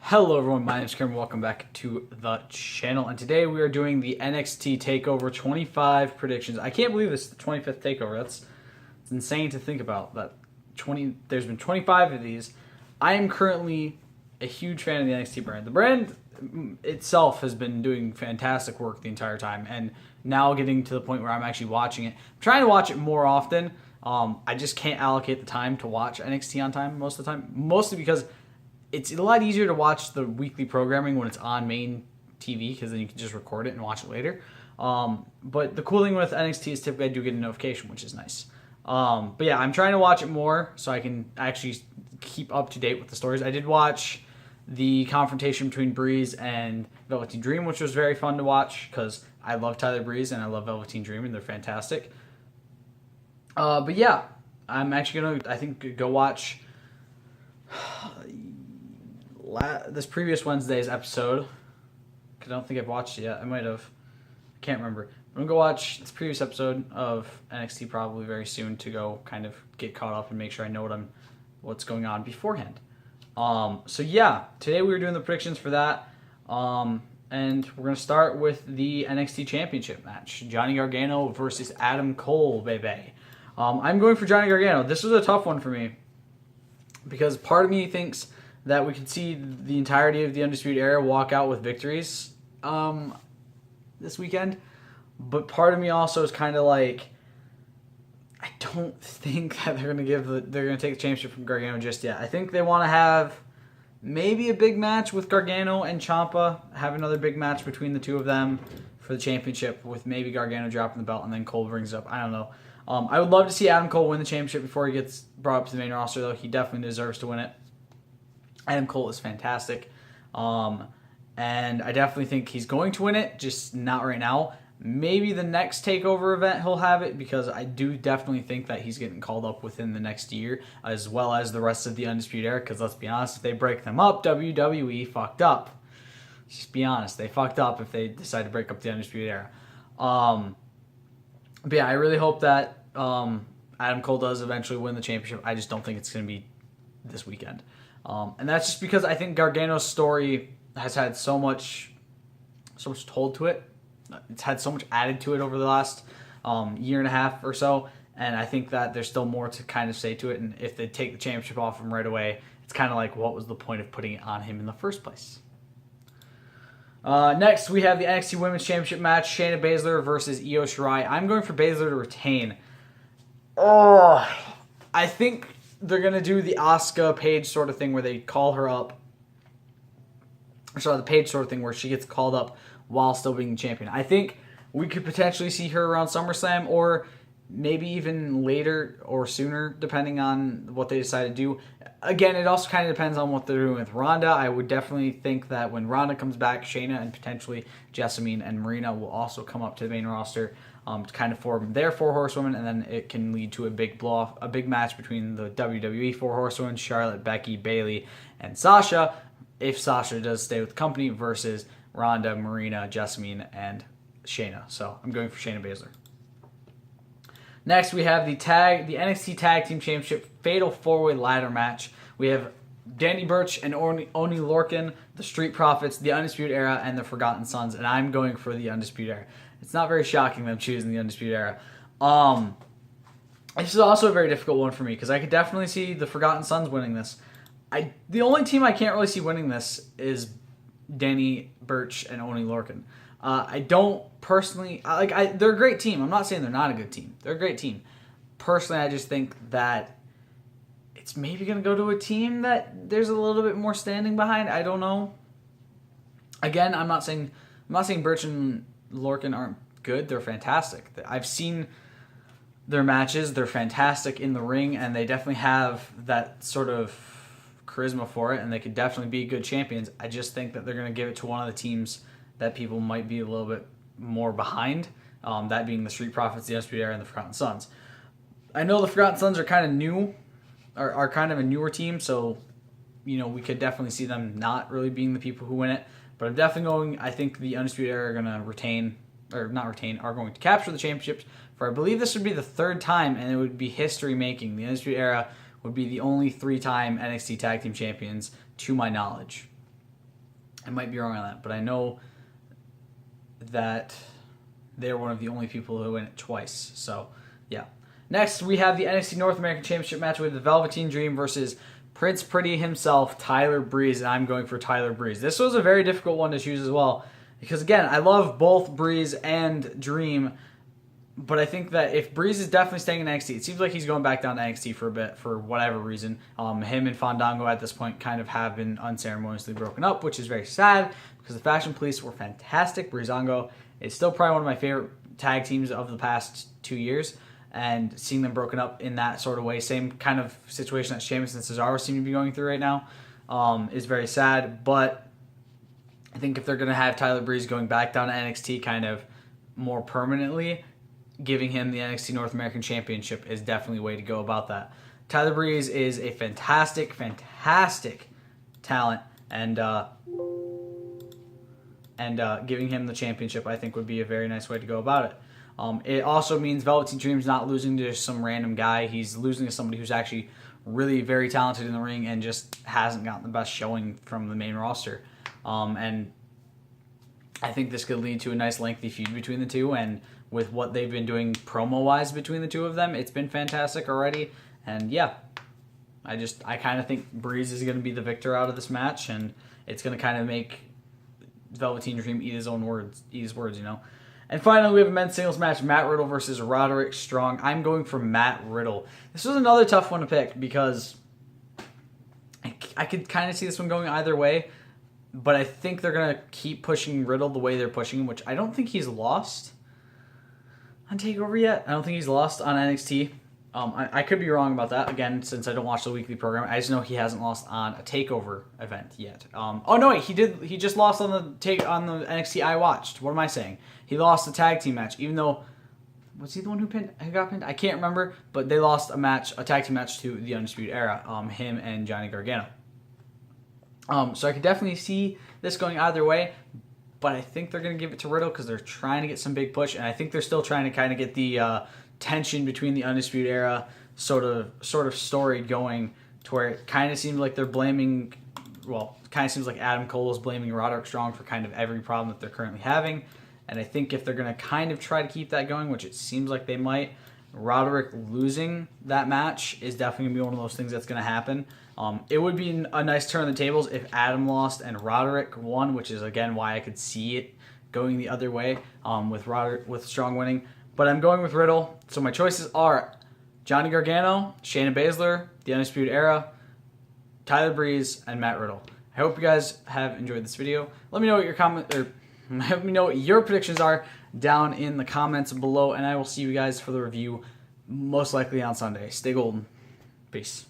Hello everyone, my name is Cameron. Welcome back to the channel, and today we are doing the NXT Takeover 25 predictions. I can't believe this is the 25th Takeover. It's insane to think about. There's been 25 of these. I am currently a huge fan of the NXT brand. The brand itself has been doing fantastic work the entire time, and now getting to the point where I'm actually watching it. I'm trying to watch it more often. I just can't allocate the time to watch NXT on time most of the time, mostly because it's a lot easier to watch the weekly programming when it's on main TV, because then you can just record it and watch it later. But the cool thing with NXT is typically I do get a notification, which is nice. But yeah, I'm trying to watch it more so I can actually keep up to date with the stories. I did watch the confrontation between Breeze and Velveteen Dream, which was very fun to watch because I love Tyler Breeze and I love Velveteen Dream, and they're fantastic. But yeah, I'm actually going to, I think, go watch this previous Wednesday's episode, because I don't think I've watched it yet. I might have. I can't remember. I'm going to go watch this previous episode of NXT probably very soon to go kind of get caught up and make sure I know what's going on beforehand. So yeah, today we were doing the predictions for that. And we're going to start with the NXT Championship match. Johnny Gargano versus Adam Cole, baby. I'm going for Johnny Gargano. This was a tough one for me, because part of me thinks that we could see the entirety of the Undisputed Era walk out with victories this weekend. But part of me also is kind of like, I don't think that they're going to take the championship from Gargano just yet. I think they want to have maybe a big match with Gargano and Ciampa, have another big match between the two of them for the championship, with maybe Gargano dropping the belt and then Cole brings it up. I don't know. I would love to see Adam Cole win the championship before he gets brought up to the main roster, though. He definitely deserves to win it. Adam Cole is fantastic. And I definitely think he's going to win it, just not right now. Maybe the next TakeOver event he'll have it, because I do definitely think that he's getting called up within the next year, as well as the rest of the Undisputed Era, because let's be honest, if they break them up, WWE fucked up. Just be honest, they fucked up if they decide to break up the Undisputed Era. But yeah, I really hope that Adam Cole does eventually win the championship. I just don't think it's going to be this weekend. And that's just because I think Gargano's story has had so much told to it. It's had so much added to it over the last year and a half or so. And I think that there's still more to kind of say to it. And if they take the championship off him right away, it's kind of like, what was the point of putting it on him in the first place? Next, we have the NXT Women's Championship match, Shayna Baszler versus Io Shirai. I'm going for Baszler to retain. I think they're going to do the Asuka Paige sort of thing where they call her up. Sorry, the Paige sort of thing where she gets called up while still being the champion. I think we could potentially see her around SummerSlam, or maybe even later or sooner, depending on what they decide to do. Again, it also kind of depends on what they're doing with Ronda. I would definitely think that when Ronda comes back, Shayna and potentially Jessamine and Marina will also come up to the main roster to kind of form their four horsewomen, and then it can lead to a big blow-off, a big match between the WWE four horsewomen, Charlotte, Becky, Bayley, and Sasha, if Sasha does stay with the company, versus Ronda, Marina, Jessamine, and Shayna. So I'm going for Shayna Baszler. Next, we have the NXT Tag Team Championship Fatal 4-Way Ladder match. We have Danny Burch and Oni Lorcan, the Street Profits, the Undisputed Era, and the Forgotten Sons, and I'm going for the Undisputed Era. It's not very shocking them choosing the Undisputed Era. This is also a very difficult one for me, because I could definitely see the Forgotten Sons winning this. The only team I can't really see winning this is Danny Burch and Oni Lorcan. I don't personally they're a great team. I'm not saying they're not a good team. They're a great team. Personally, I just think that it's maybe going to go to a team that there's a little bit more standing behind. I don't know. Again, I'm not saying Burch and Lorcan aren't good. They're fantastic. I've seen their matches. They're fantastic in the ring, and they definitely have that sort of charisma for it, and they could definitely be good champions. I just think that they're going to give it to one of the teams that people might be a little bit more behind, that being the Street Profits, the Undisputed Era, and the Forgotten Sons. I know the Forgotten Sons are kind of new, are kind of a newer team, so we could definitely see them not really being the people who win it. But I'm definitely I think the Undisputed Era are going to are going to capture the championships, for I believe this would be the third time, and it would be history making. The Undisputed Era would be the only 3-time NXT Tag Team Champions, to my knowledge. I might be wrong on that, but I know that they're one of the only people who win it twice. So, yeah. Next, we have the NXT North American Championship match with the Velveteen Dream versus Prince Pretty himself, Tyler Breeze, and I'm going for Tyler Breeze. This was a very difficult one to choose as well, because again, I love both Breeze and Dream, but I think that if Breeze is definitely staying in NXT, it seems like he's going back down to NXT for a bit, for whatever reason. Him and Fandango at this point kind of have been unceremoniously broken up, which is very sad, because the Fashion Police were fantastic. Breezango is still probably one of my favorite tag teams of the past 2 years, and seeing them broken up in that sort of way, same kind of situation that Sheamus and Cesaro seem to be going through right now, is very sad. But I think if they're going to have Tyler Breeze going back down to NXT kind of more permanently, giving him the NXT North American Championship is definitely a way to go about that. Tyler Breeze is a fantastic, fantastic talent, and giving him the championship I think would be a very nice way to go about it. It also means Velveteen Dream's not losing to some random guy. He's losing to somebody who's actually really very talented in the ring and just hasn't gotten the best showing from the main roster. And I think this could lead to a nice lengthy feud between the two, and with what they've been doing promo-wise between the two of them, it's been fantastic already. And yeah, I kind of think Breeze is going to be the victor out of this match, and it's going to kind of make Velveteen Dream eat his words, you know. And finally, we have a men's singles match, Matt Riddle versus Roderick Strong. I'm going for Matt Riddle. This was another tough one to pick because I could kind of see this one going either way, but I think they're going to keep pushing Riddle the way they're pushing him, which I don't think he's lost on TakeOver yet. I don't think he's lost on NXT. I could be wrong about that, again, since I don't watch the weekly program. I just know he hasn't lost on a TakeOver event yet. Oh, no, wait, he did. He just lost on the NXT I watched. What am I saying? He lost the tag team match, even though... Was he the one who got pinned? I can't remember, but they lost a tag team match to the Undisputed Era, him and Johnny Gargano. So I could definitely see this going either way, but I think they're going to give it to Riddle because they're trying to get some big push, and I think they're still trying to kind of get the tension between the Undisputed Era sort of story going, to where it kind of seems like they're blaming, well, it kind of seems like Adam Cole is blaming Roderick Strong for kind of every problem that they're currently having. And I think if they're going to kind of try to keep that going, which it seems like they might, Roderick losing that match is definitely going to be one of those things that's going to happen. It would be a nice turn on the tables if Adam lost and Roderick won, which is, again, why I could see it going the other way with Strong winning. But I'm going with Riddle. So my choices are Johnny Gargano, Shayna Baszler, The Undisputed Era, Tyler Breeze, and Matt Riddle. I hope you guys have enjoyed this video. Let me know what let me know what your predictions are down in the comments below, and I will see you guys for the review most likely on Sunday. Stay golden. Peace.